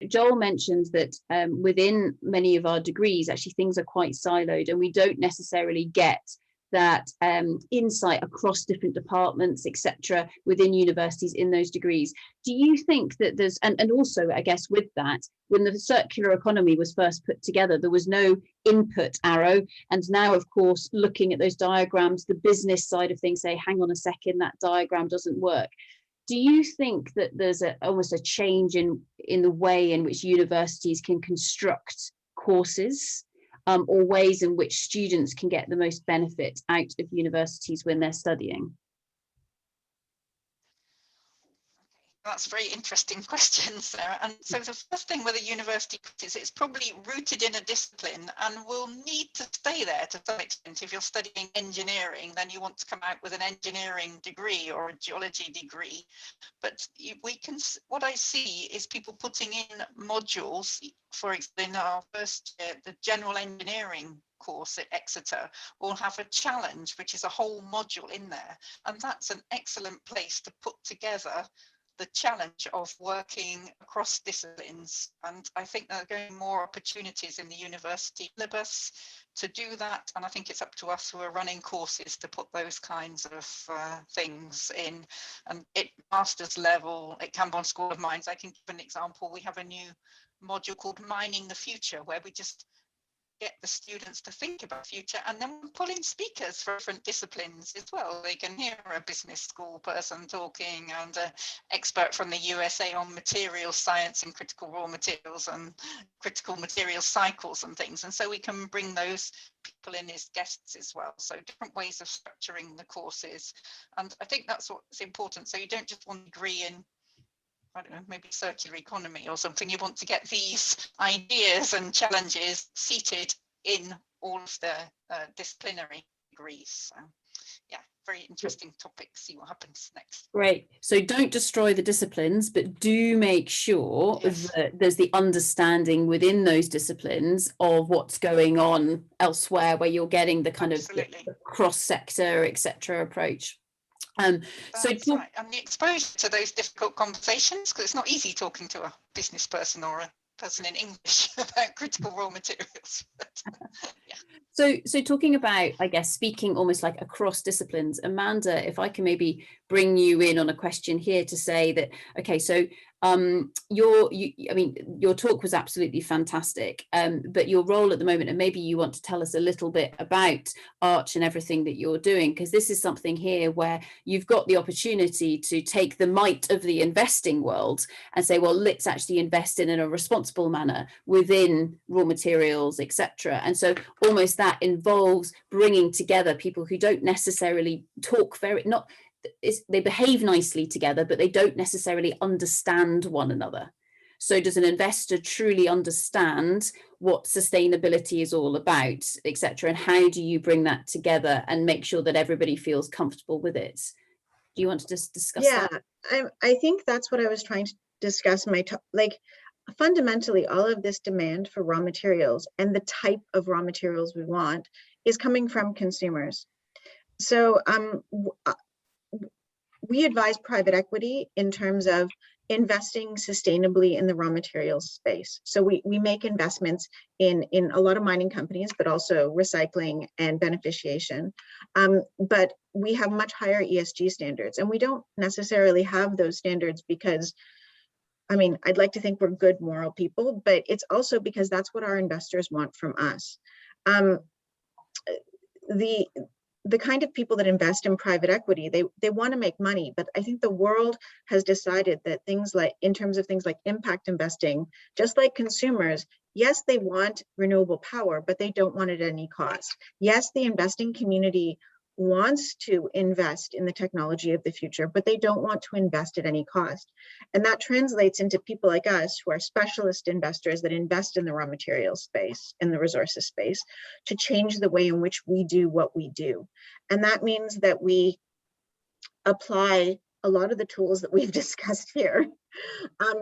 Joel mentioned that within many of our degrees, actually things are quite siloed, and we don't necessarily get that insight across different departments, etc., within universities in those degrees. Do you think that there's, and also I guess with that, when the circular economy was first put together, there was no input arrow, and now of course looking at those diagrams, the business side of things say, hang on a second, that diagram doesn't work. Do you think that there's almost a change in the way in which universities can construct courses, or ways in which students can get the most benefit out of universities when they're studying? That's a very interesting question, Sarah. And so the first thing with a university is it's probably rooted in a discipline and will need to stay there to some extent. If you're studying engineering, then you want to come out with an engineering degree or a geology degree. But we can, what I see is people putting in modules. For example, in our first year, the general engineering course at Exeter will have a challenge, which is a whole module in there. And that's an excellent place to put together the challenge of working across disciplines. And I think there are going to be more opportunities in the university syllabus to do that. And I think it's up to us who are running courses to put those kinds of things in. And at master's level at Camborne School of Mines, I can give an example. We have a new module called Mining the Future, where we just get the students to think about the future, and then pull in speakers for different disciplines as well. They can hear a business school person talking and an expert from the USA on materials science and critical raw materials and critical materials cycles and things. And so we can bring those people in as guests as well. So different ways of structuring the courses. And I think that's what's important. So you don't just want a degree in, I don't know, maybe circular economy or something. You want to get these ideas and challenges seated in all of the disciplinary degrees. So, yeah, very interesting topic. See what happens next. Great. So don't destroy the disciplines, but do make sure that there's the understanding within those disciplines of what's going on elsewhere, where you're getting the kind of the cross-sector, etc. approach. That's right. And the exposure to those difficult conversations, because it's not easy talking to a business person or a person in English about critical raw materials. But, yeah. So talking about, I guess, speaking almost like across disciplines, Amanda, if I can maybe bring you in on a question here to say that, okay, so your talk was absolutely fantastic, but your role at the moment, and maybe you want to tell us a little bit about Arch and everything that you're doing, because this is something here where you've got the opportunity to take the might of the investing world and say, well, let's actually invest in a responsible manner within raw materials, etc. And so almost that involves bringing together people who don't necessarily talk they behave nicely together, but they don't necessarily understand one another. So does an investor truly understand what sustainability is all about, etc.? And how do you bring that together and make sure that everybody feels comfortable with it? Do you want to just discuss that? I think that's what I was trying to discuss in my talk. Like, fundamentally, all of this demand for raw materials and the type of raw materials we want is coming from consumers. So we advise private equity in terms of investing sustainably in the raw materials space. So we make investments in a lot of mining companies, but also recycling and beneficiation. But we have much higher ESG standards, and we don't necessarily have those standards because, I mean, I'd like to think we're good moral people, but it's also because that's what our investors want from us. The kind of people that invest in private equity, they want to make money, but I think the world has decided that things like, in terms of things like impact investing, just like consumers, yes, they want renewable power, but they don't want it at any cost. Yes, the investing community wants to invest in the technology of the future, but they don't want to invest at any cost. And that translates into people like us who are specialist investors that invest in the raw materials space, in the resources space, to change the way in which we do what we do. And that means that we apply a lot of the tools that we've discussed here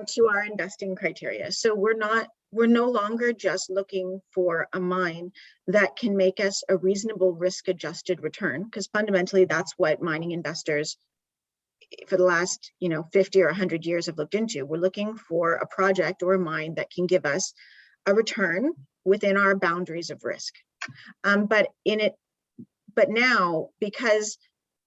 to our investing criteria. So we're no longer just looking for a mine that can make us a reasonable risk-adjusted return, because fundamentally that's what mining investors for the last 50 or 100 years have looked into. We're looking for a project or a mine that can give us a return within our boundaries of risk. But now, because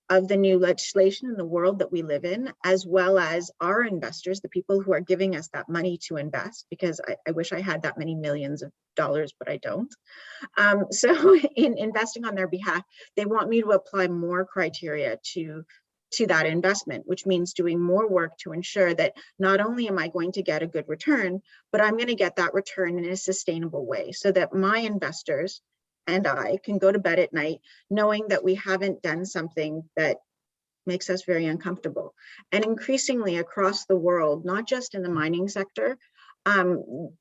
of the new legislation in the world that we live in, as well as our investors, the people who are giving us that money to invest, because I wish I had that many millions of dollars, but I don't. So in investing on their behalf, they want me to apply more criteria to that investment, which means doing more work to ensure that not only am I going to get a good return, but I'm going to get that return in a sustainable way so that my investors and I can go to bed at night knowing that we haven't done something that makes us very uncomfortable. And increasingly across the world, not just in the mining sector, the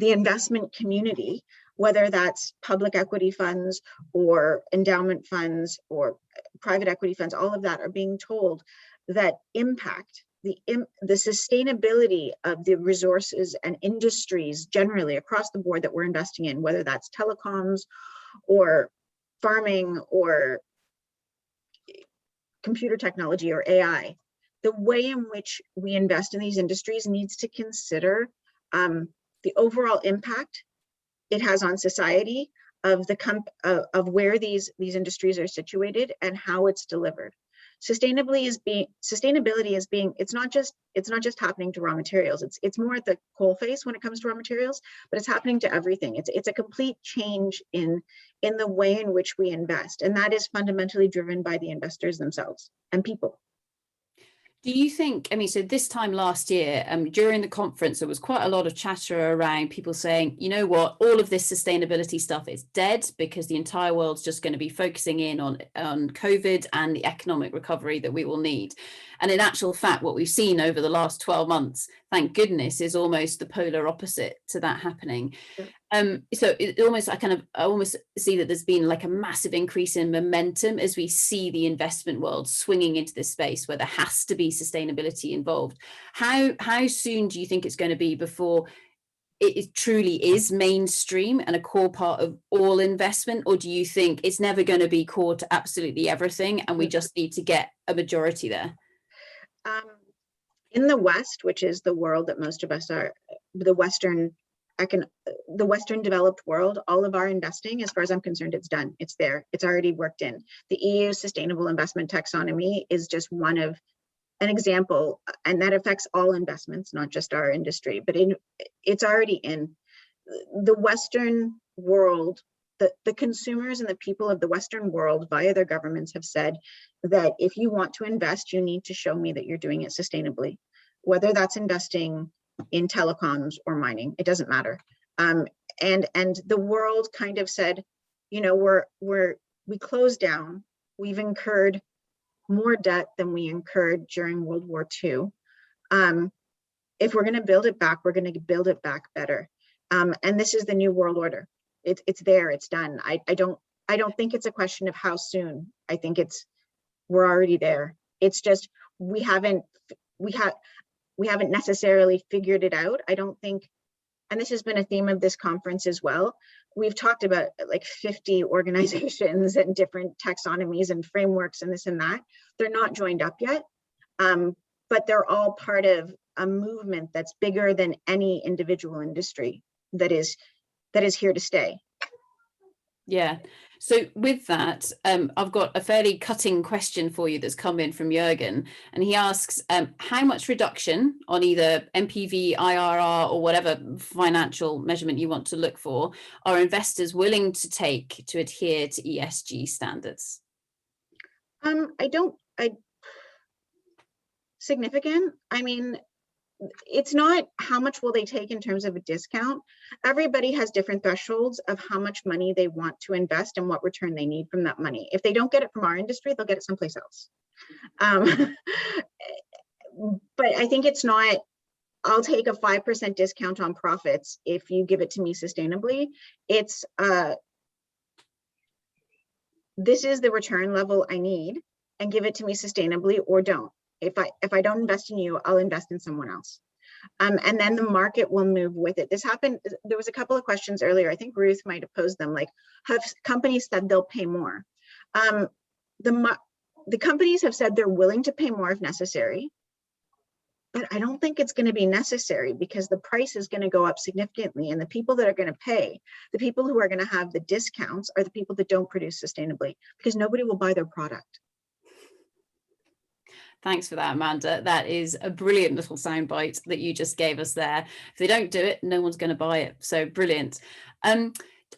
investment community, whether that's public equity funds or endowment funds or private equity funds, all of that are being told that the sustainability of the resources and industries generally across the board that we're investing in, whether that's telecoms or farming or computer technology or AI, the way in which we invest in these industries needs to consider the overall impact it has on society of where these industries are situated and how it's delivered. Sustainability is being, it's not just happening to raw materials. It's more at the coal face when it comes to raw materials, but it's happening to everything. It's a complete change in the way in which we invest. And that is fundamentally driven by the investors themselves and people. Do you think, I mean, so this time last year, during the conference, there was quite a lot of chatter around people saying, you know what, all of this sustainability stuff is dead because the entire world's just going to be focusing in on COVID and the economic recovery that we will need. And in actual fact, what we've seen over the last 12 months, thank goodness, is almost the polar opposite to that happening. So it almost, I almost see that there's been like a massive increase in momentum as we see the investment world swinging into this space where there has to be sustainability involved. How soon do you think it's going to be before it truly is mainstream and a core part of all investment? Or do you think it's never going to be core to absolutely everything and we just need to get a majority there? In the West, which is the world that most of us are, the Western developed world, all of our investing, as far as I'm concerned, it's done. It's there. It's already worked in. The EU Sustainable Investment Taxonomy is just one of an example, and that affects all investments, not just our industry, but it's already in the Western world. The consumers and the people of the Western world via their governments have said that if you want to invest, you need to show me that you're doing it sustainably, whether that's investing in telecoms or mining, it doesn't matter. And the world kind of said, you know, we closed down, we've incurred more debt than we incurred during World War II. If we're going to build it back, we're going to build it back better. And this is the new world order. It's there, it's done. I don't think it's a question of how soon. I think we're already there. It's just we haven't necessarily figured it out. I don't think, and this has been a theme of this conference as well. We've talked about like 50 organizations and different taxonomies and frameworks and this and that. They're not joined up yet, but they're all part of a movement that's bigger than any individual industry that is here to stay. Yeah. So with that, I've got a fairly cutting question for you that's come in from Jürgen, and he asks, how much reduction on either NPV, IRR, or whatever financial measurement you want to look for are investors willing to take to adhere to ESG standards? Significant. I mean, it's not how much will they take in terms of a discount. Everybody has different thresholds of how much money they want to invest and what return they need from that money. If they don't get it from our industry, they'll get it someplace else. But I think it's not, I'll take a 5% discount on profits if you give it to me sustainably. It's, this is the return level I need, and give it to me sustainably or don't. If I don't invest in you, I'll invest in someone else. And then the market will move with it. This happened, there was a couple of questions earlier. I think Ruth might have posed them, like, have companies said they'll pay more? the companies have said they're willing to pay more if necessary, but I don't think it's going to be necessary because the price is going to go up significantly. And the people that are going to pay, the people who are going to have the discounts are the people that don't produce sustainably, because nobody will buy their product. Thanks for that, Amanda. That is a brilliant little soundbite that you just gave us there. If they don't do it, no one's going to buy it. So brilliant.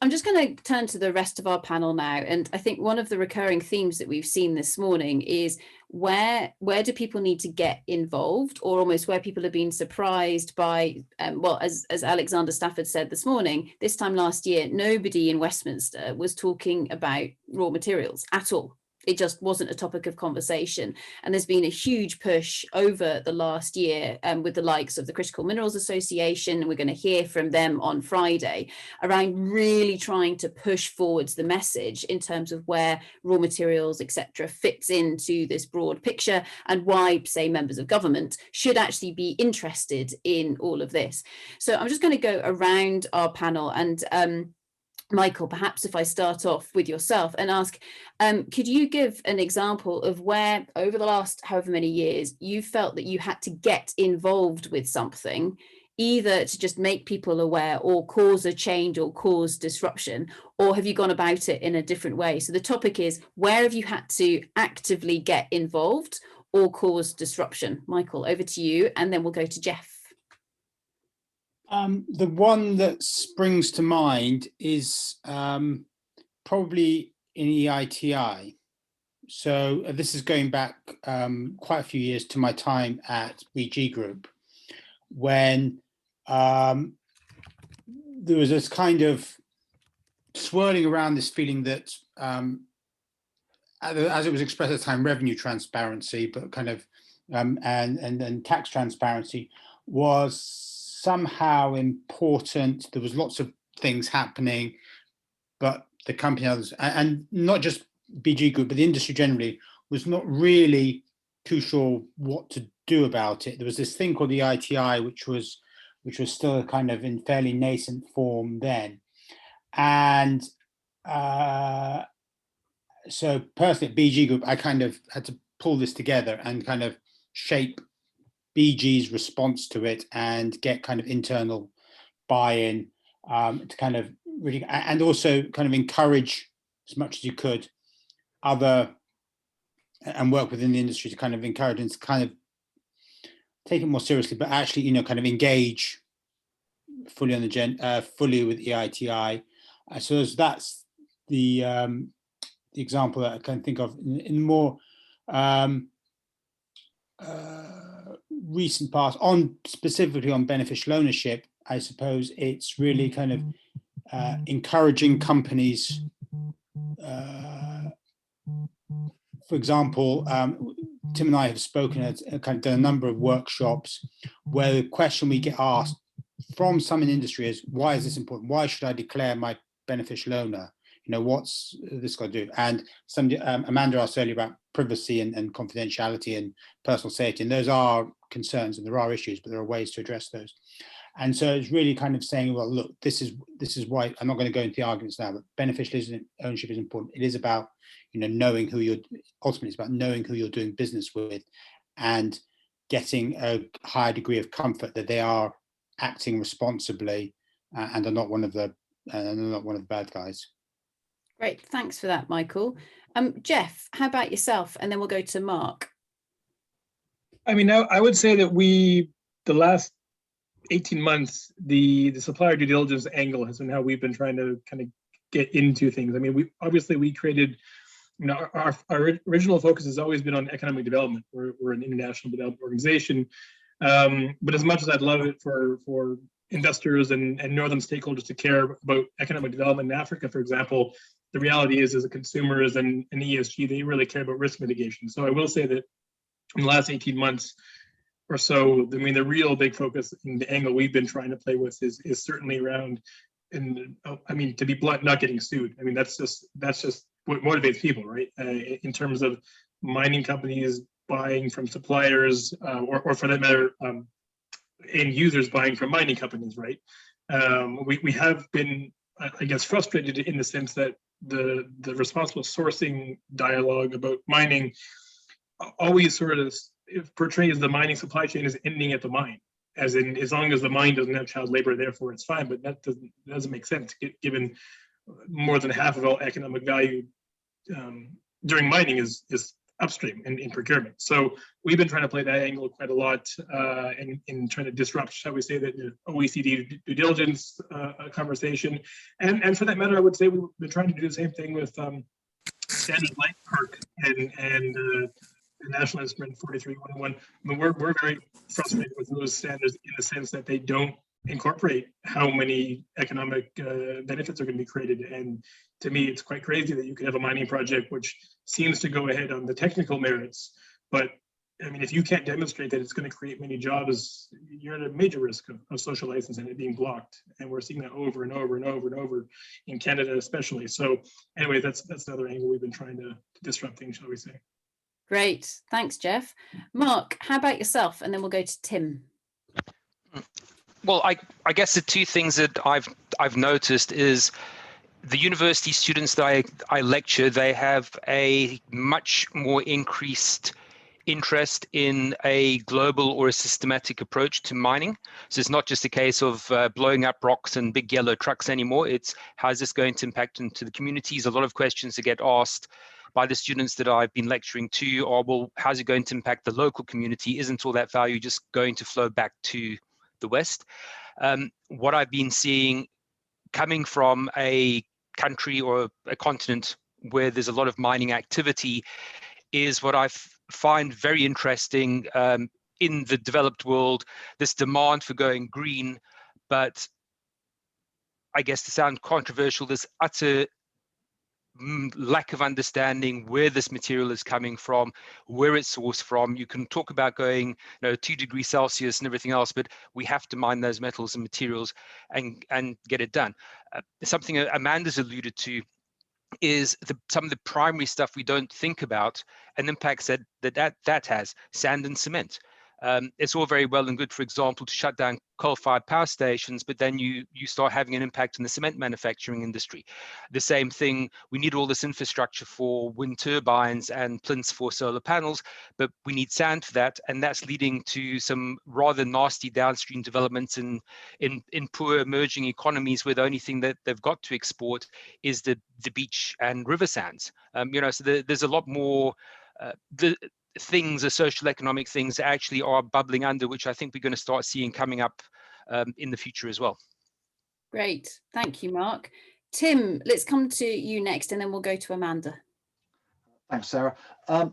I'm just going to turn to the rest of our panel now. And I think one of the recurring themes that we've seen this morning is where do people need to get involved, or almost where people have been surprised by, well, as Alexander Stafford said this morning, this time last year, nobody in Westminster was talking about raw materials at all. It just wasn't a topic of conversation. And there's been a huge push over the last year with the likes of the Critical Minerals Association, and we're going to hear from them on Friday, around really trying to push forwards the message in terms of where raw materials, etc., fits into this broad picture, and why, say, members of government should actually be interested in all of this. So I'm just going to go around our panel, and Michael, perhaps if I start off with yourself and ask, could you give an example of where over the last however many years you felt that you had to get involved with something, either to just make people aware or cause a change or cause disruption, or have you gone about it in a different way? So the topic is, where have you had to actively get involved or cause disruption? Michael, over to you, and then we'll go to Jeff. The one that springs to mind is probably in EITI. So this is going back quite a few years to my time at BG Group, when there was this kind of swirling around this feeling that, as it was expressed at the time, revenue transparency, but kind of and tax transparency was somehow important. There was lots of things happening, but the company, others, and not just BG Group, but the industry generally, was not really too sure what to do about it. There was this thing called the ITI, which was still kind of in fairly nascent form then. And so personally at BG Group, I kind of had to pull this together and kind of shape BG's response to it and get kind of internal buy-in to kind of really, and also kind of encourage as much as you could other, and work within the industry to kind of encourage and to kind of take it more seriously, but actually, you know, kind of engage fully on the fully with EITI. So that's the example that I can think of. In more recent past, on specifically on beneficial ownership, I suppose it's really kind of encouraging companies. For example, Tim and I have spoken at kind of done a number of workshops where the question we get asked from some in industry is, why is this important? Why should I declare my beneficial owner? You know, what's this got to do? And Amanda asked earlier about privacy and confidentiality and personal safety, and those are concerns and there are issues, but there are ways to address those. And so it's really kind of saying, well, look, this is why I'm not going to go into the arguments now, but beneficial ownership is important. It is about, you know, knowing who you're, ultimately it's about knowing who you're doing business with and getting a higher degree of comfort that they are acting responsibly and are not one of the bad guys. Great, thanks for that, Michael. Jeff, how about yourself? And then we'll go to Mark. I mean, I would say that the last 18 months, the supplier due diligence angle has been how we've been trying to kind of get into things. I mean, we created, you know, our original focus has always been on economic development. We're an international development organization, but as much as I'd love it for investors and northern stakeholders to care about economic development in Africa, for example, the reality is, as a consumers and ESG, they really care about risk mitigation. So I will say that in the last 18 months or so, I mean, the real big focus and the angle we've been trying to play with is certainly around, and I mean, to be blunt, not getting sued. I mean, that's just what motivates people, right? In terms of mining companies buying from suppliers, or for that matter, end users buying from mining companies, right? We have been, I guess, frustrated in the sense that the responsible sourcing dialogue about mining always sort of portrays the mining supply chain as ending at the mine, as in as long as the mine doesn't have child labor, therefore it's fine. But that doesn't make sense, given more than half of all economic value during mining is upstream in procurement. So we've been trying to play that angle quite a lot in trying to disrupt, shall we say, the OECD due diligence conversation. And for that matter, I would say we've been trying to do the same thing with standards like PERC and the National Instrument 43-101. I mean, we're very frustrated with those standards in the sense that they don't incorporate how many economic benefits are going to be created. And to me, it's quite crazy that you could have a mining project which seems to go ahead on the technical merits, but I mean, if you can't demonstrate that it's going to create many jobs, you're at a major risk of social license and it being blocked. And we're seeing that over and over and over and over in Canada, especially. So anyway, that's another angle we've been trying to disrupt things, shall we say. Great, thanks, Jeff. Mark, how about yourself? And then we'll go to Tim. Well, I guess the two things that I've noticed is the university students that I lecture, they have a much more increased interest in a global or a systematic approach to mining. So it's not just a case of blowing up rocks and big yellow trucks anymore. It's how is this going to impact into the communities? A lot of questions that get asked by the students that I've been lecturing to are, well, how's it going to impact the local community? Isn't all that value just going to flow back to the West? What I've been seeing coming from a country or a continent where there's a lot of mining activity is what I find very interesting in the developed world, this demand for going green, but I guess to sound controversial, this utter lack of understanding where this material is coming from, where it's sourced from. You can talk about going 2 degrees Celsius and everything else, but we have to mine those metals and materials and get it done. Something Amanda's alluded to is some of the primary stuff we don't think about and impacts that has, sand and cement. It's all very well and good, for example, to shut down coal-fired power stations, but then you start having an impact in the cement manufacturing industry. The same thing, we need all this infrastructure for wind turbines and plinths for solar panels, but we need sand for that, and that's leading to some rather nasty downstream developments in poor emerging economies where the only thing that they've got to export is the beach and river sands. So there's a lot more things, the social economic things that actually are bubbling under, which I think we're going to start seeing coming up in the future as well. Great, thank you, Mark. Tim, let's come to you next, and then we'll go to Amanda. Thanks, Sarah. I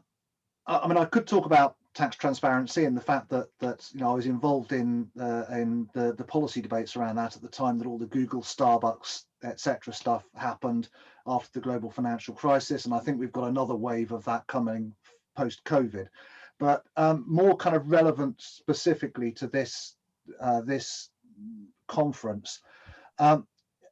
mean, I could talk about tax transparency and the fact that I was involved in the policy debates around that at the time that all the Google, Starbucks, etc. stuff happened after the global financial crisis, and I think we've got another wave of that coming post-COVID. But more kind of relevant specifically to this conference, I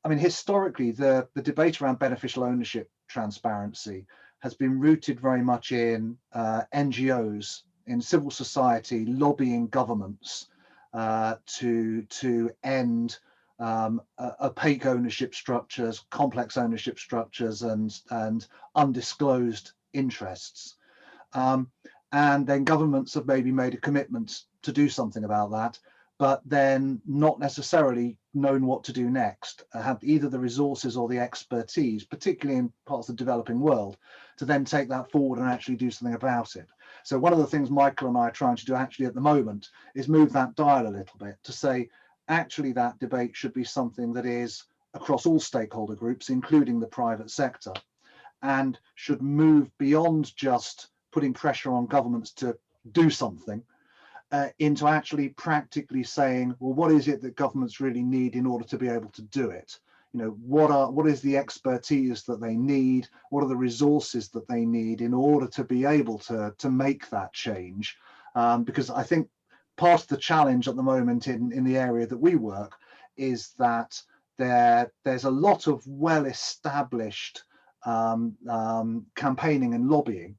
mean, historically, the debate around beneficial ownership transparency has been rooted very much in NGOs, in civil society, lobbying governments to end opaque ownership structures, complex ownership structures, and undisclosed interests. And then governments have maybe made a commitment to do something about that, but then not necessarily known what to do next, have either the resources or the expertise, particularly in parts of the developing world, to then take that forward and actually do something about it. So one of the things Michael and I are trying to do actually at the moment is move that dial a little bit to say, actually that debate should be something that is across all stakeholder groups, including the private sector, and should move beyond just putting pressure on governments to do something into actually practically saying, well, what is it that governments really need in order to be able to do it? What is the expertise that they need? What are the resources that they need in order to be able to make that change? Because I think part of the challenge at the moment in the area that we work is that there's a lot of well-established campaigning and lobbying.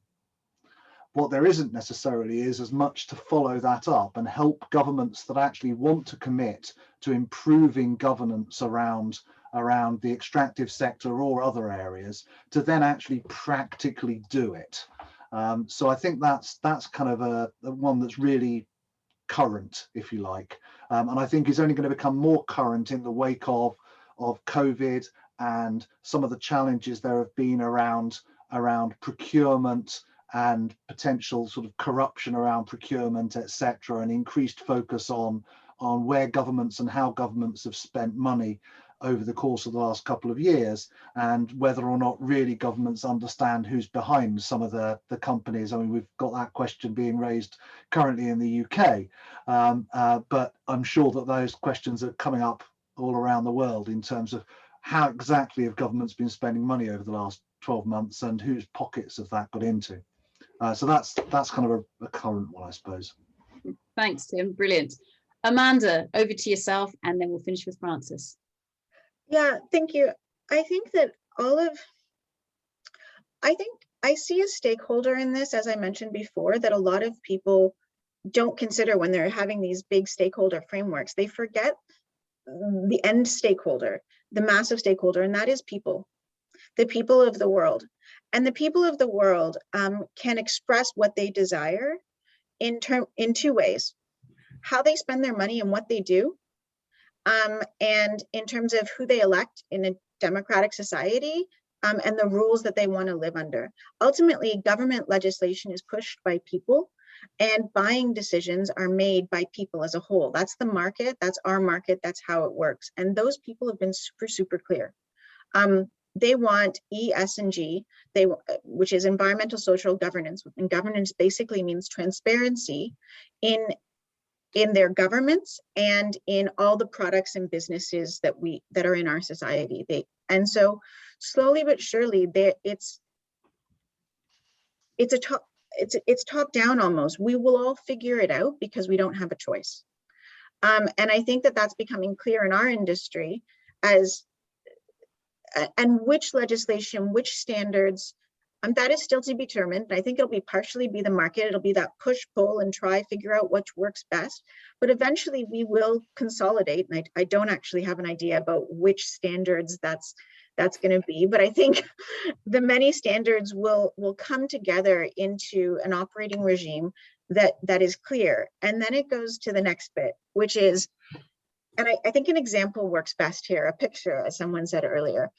What there isn't necessarily is as much to follow that up and help governments that actually want to commit to improving governance around around the extractive sector or other areas to then actually practically do it. So I think that's kind of a one that's really current, if you like, and I think is only going to become more current in the wake of COVID and some of the challenges there have been around procurement and potential sort of corruption around procurement, etc., and increased focus on where governments and how governments have spent money over the course of the last couple of years, and whether or not really governments understand who's behind some of the companies. I mean, we've got that question being raised currently in the UK, but I'm sure that those questions are coming up all around the world in terms of how exactly have governments been spending money over the last 12 months and whose pockets have that got into. So that's kind of a current one, I suppose. Thanks, Tim. Brilliant. Amanda, over to yourself, and then we'll finish with Francis. Yeah, thank you. I think that I see a stakeholder in this, as I mentioned before, that a lot of people don't consider when they're having these big stakeholder frameworks. They forget the end stakeholder, the massive stakeholder, and that is people, the people of the world. And the people of the world can express what they desire in two ways: how they spend their money and what they do, and in terms of who they elect in a democratic society, and the rules that they want to live under. Ultimately, government legislation is pushed by people, and buying decisions are made by people as a whole. That's the market, that's our market, that's how it works. And those people have been super clear. They want ESG, which is environmental social governance, and governance basically means transparency in their governments and in all the products and businesses that are in our society. And so slowly but surely, it's top down almost. We will all figure it out because we don't have a choice. And I think that that's becoming clear in our industry and which legislation, which standards, that is still to be determined. I think it'll partially be the market. It'll be that push pull and figure out which works best. But eventually we will consolidate. And I don't actually have an idea about which standards that's going to be, but I think the many standards will come together into an operating regime that is clear. And then it goes to the next bit, which is, and I think an example works best here, a picture, as someone said earlier.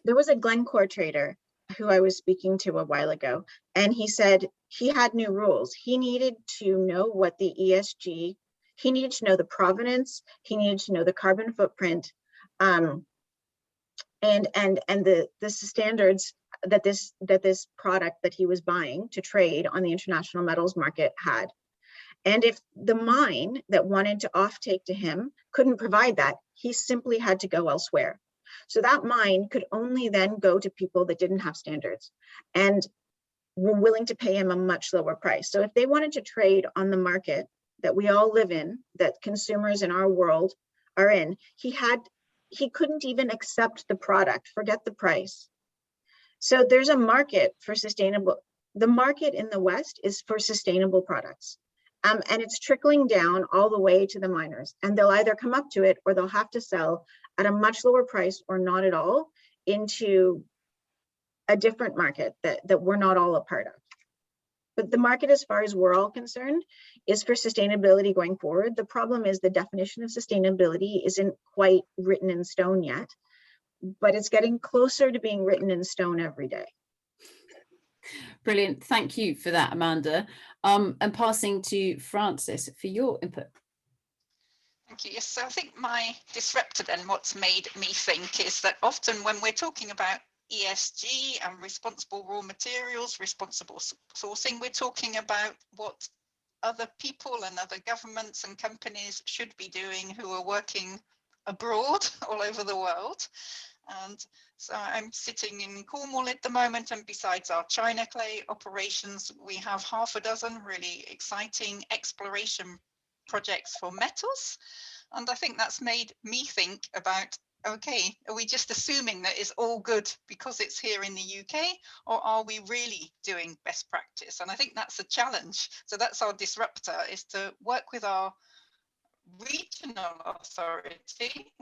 There was a Glencore trader who I was speaking to a while ago, and he said he had new rules. He needed to know what the ESG, he needed to know the provenance, he needed to know the carbon footprint, and the standards that this product that he was buying to trade on the international metals market had. And if the mine that wanted to offtake to him couldn't provide that, he simply had to go elsewhere. So that mine could only then go to people that didn't have standards and were willing to pay him a much lower price. So if they wanted to trade on the market that we all live in, that consumers in our world are in, he couldn't even accept the product, forget the price. So there's a market for sustainable, the market in the West is for sustainable products. And it's trickling down all the way to the miners, and they'll either come up to it or they'll have to sell at a much lower price or not at all into a different market that we're not all a part of. But the market, as far as we're all concerned, is for sustainability going forward. The problem is the definition of sustainability isn't quite written in stone yet, but it's getting closer to being written in stone every day. Brilliant. Thank you for that, Amanda. And passing to Francis for your input. Thank you. Yes, so I think my disruptor then, what's made me think is that often when we're talking about ESG and responsible raw materials, responsible sourcing, we're talking about what other people and other governments and companies should be doing who are working abroad all over the world. And so I'm sitting in Cornwall at the moment, and besides our China clay operations, we have half a dozen really exciting exploration projects for metals. And I think that's made me think about, okay, are we just assuming that it's all good because it's here in the UK, or are we really doing best practice? And I think that's a challenge. So that's our disruptor, is to work with our regional authority,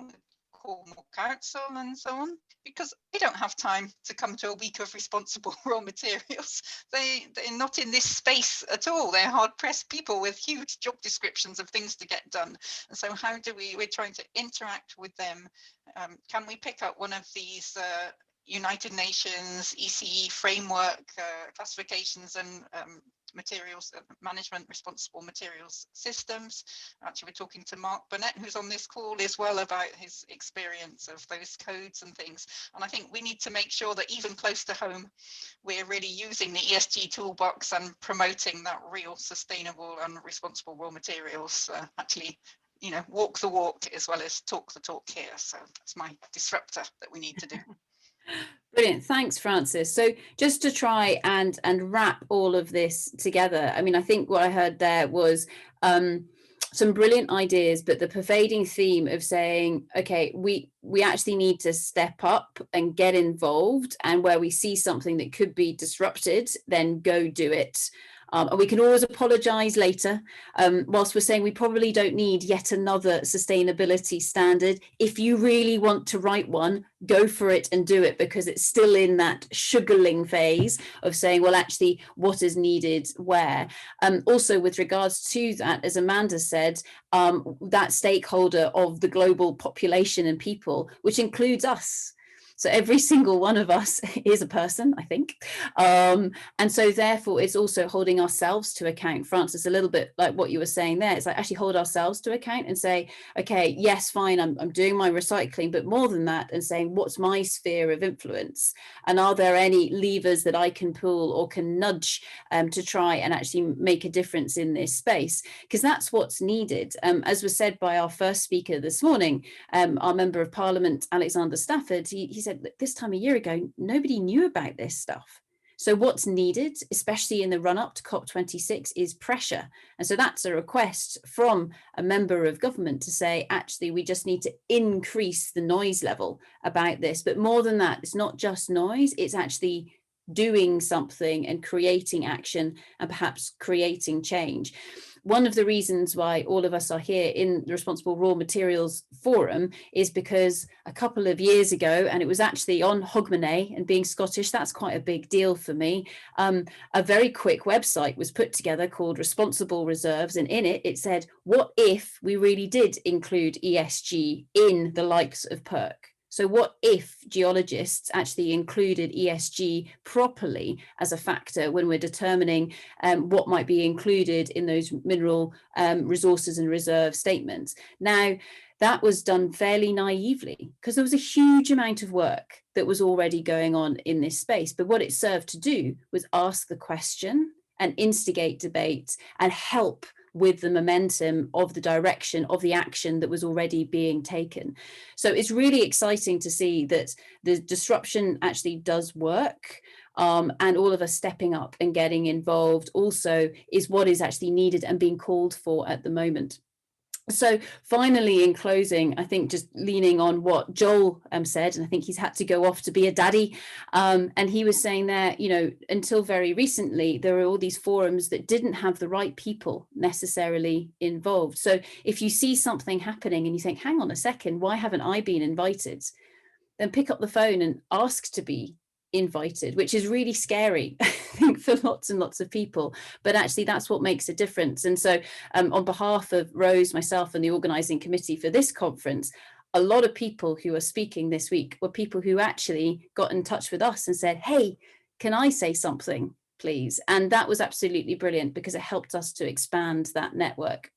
call more counsel and so on, because they don't have time to come to a week of responsible raw materials. They're not in this space at all. They're hard-pressed people with huge job descriptions of things to get done. And so how do we're trying to interact with them. Can we pick up one of these United Nations ECE framework classifications and materials management, responsible materials systems? Actually, we're talking to Mark Burnett, who's on this call as well, about his experience of those codes and things. And I think we need to make sure that even close to home, we're really using the ESG toolbox and promoting that real sustainable and responsible raw materials. Actually, you know, walk the walk as well as talk the talk here. So that's my disruptor that we need to do. Brilliant. Thanks, Frances. So just to try and wrap all of this together, I mean, I think what I heard there was some brilliant ideas, but the pervading theme of saying, okay, we actually need to step up and get involved, and where we see something that could be disrupted, then go do it. And we can always apologise later, whilst we're saying we probably don't need yet another sustainability standard. If you really want to write one, go for it and do it, because it's still in that sugarling phase of saying, well, actually, what is needed where? Also, with regards to that, as Amanda said, that stakeholder of the global population and people, which includes us. So every single one of us is a person, I think. And so therefore, it's also holding ourselves to account. Frances, a little bit like what you were saying there, it's like actually hold ourselves to account and say, okay, yes, fine, I'm doing my recycling, but more than that, and saying, what's my sphere of influence? And are there any levers that I can pull or can nudge to try and actually make a difference in this space? Because that's what's needed. As was said by our first speaker this morning, our Member of Parliament, Alexander Stafford, he said, this time a year ago, nobody knew about this stuff. So what's needed, especially in the run up to COP26, is pressure. And so that's a request from a member of government to say, actually, we just need to increase the noise level about this. But more than that, it's not just noise, it's actually doing something and creating action and perhaps creating change. One of the reasons why all of us are here in the Responsible Raw Materials Forum is because a couple of years ago, and it was actually on Hogmanay, and being Scottish, that's quite a big deal for me, a very quick website was put together called Responsible Reserves, and in it, it said, what if we really did include ESG in the likes of PERC? So what if geologists actually included ESG properly as a factor when we're determining what might be included in those mineral resources and reserve statements? Now, that was done fairly naively because there was a huge amount of work that was already going on in this space. But what it served to do was ask the question and instigate debate and help with the momentum of the direction of the action that was already being taken. So it's really exciting to see that the disruption actually does work, and all of us stepping up and getting involved also is what is actually needed and being called for at the moment. So finally, in closing, I think just leaning on what Joel said, and I think he's had to go off to be a daddy. And he was saying there, you know, until very recently, there were all these forums that didn't have the right people necessarily involved. So if you see something happening and you think, hang on a second, why haven't I been invited? Then pick up the phone and ask to be invited, which is really scary, I think, for lots and lots of people, but actually that's what makes a difference. And so on behalf of Rose, myself and the organising committee for this conference, a lot of people who are speaking this week were people who actually got in touch with us and said, hey, can I say something, please? And that was absolutely brilliant because it helped us to expand that network.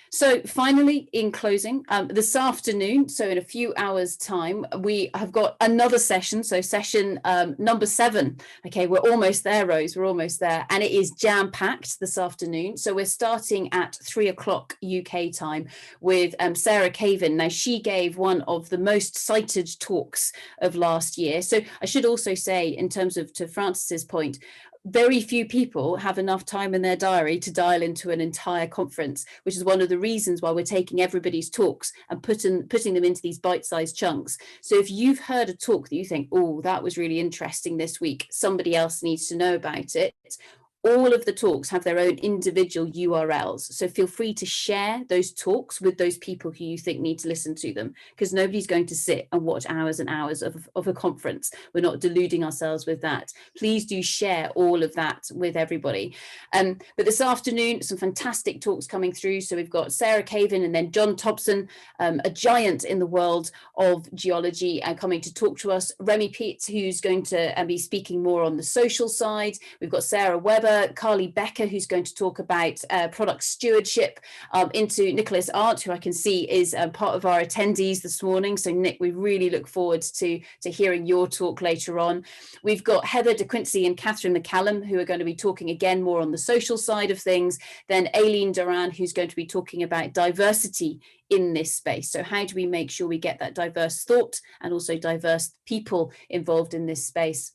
So finally, in closing, this afternoon, so in a few hours' time, we have got another session. So session number 7. Okay, we're almost there, Rose, we're almost there. And it is jam-packed this afternoon. So we're starting at 3 o'clock UK time with Sarah Caven. Now, she gave one of the most cited talks of last year. So I should also say, in terms of, to Frances's point, very few people have enough time in their diary to dial into an entire conference, which is one of the reasons why we're taking everybody's talks and putting them into these bite-sized chunks. So if you've heard a talk that you think, oh, that was really interesting this week, somebody else needs to know about it, All of the talks have their own individual URLs. So feel free to share those talks with those people who you think need to listen to them, because nobody's going to sit and watch hours and hours of a conference. We're not deluding ourselves with that. Please do share all of that with everybody. But this afternoon, some fantastic talks coming through. So we've got Sarah Caven and then John Thompson, a giant in the world of geology, coming to talk to us. Remy Pitts, who's going to be speaking more on the social side. We've got Sarah Webber, Carly Becker, who's going to talk about product stewardship, into Nicholas Arndt, who I can see is part of our attendees this morning. So Nick, we really look forward to hearing your talk later on. We've got Heather De Quincy and Catherine McCallum, who are going to be talking again more on the social side of things. Then Aileen Duran, who's going to be talking about diversity in this space. So how do we make sure we get that diverse thought and also diverse people involved in this space?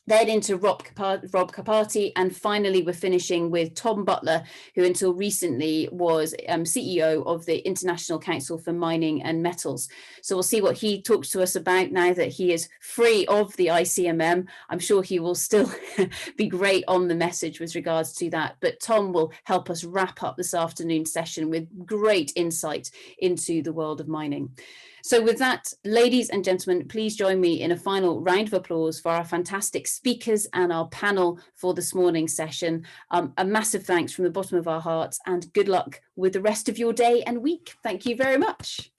Then into Rob Capati, and finally we're finishing with Tom Butler, who until recently was CEO of the International Council for Mining and Metals. So we'll see what he talks to us about now that he is free of the ICMM. I'm sure he will still be great on the message with regards to that, but Tom will help us wrap up this afternoon session with great insight into the world of mining. So with that, ladies and gentlemen, please join me in a final round of applause for our fantastic speakers and our panel for this morning's session. A massive thanks from the bottom of our hearts, and good luck with the rest of your day and week. Thank you very much.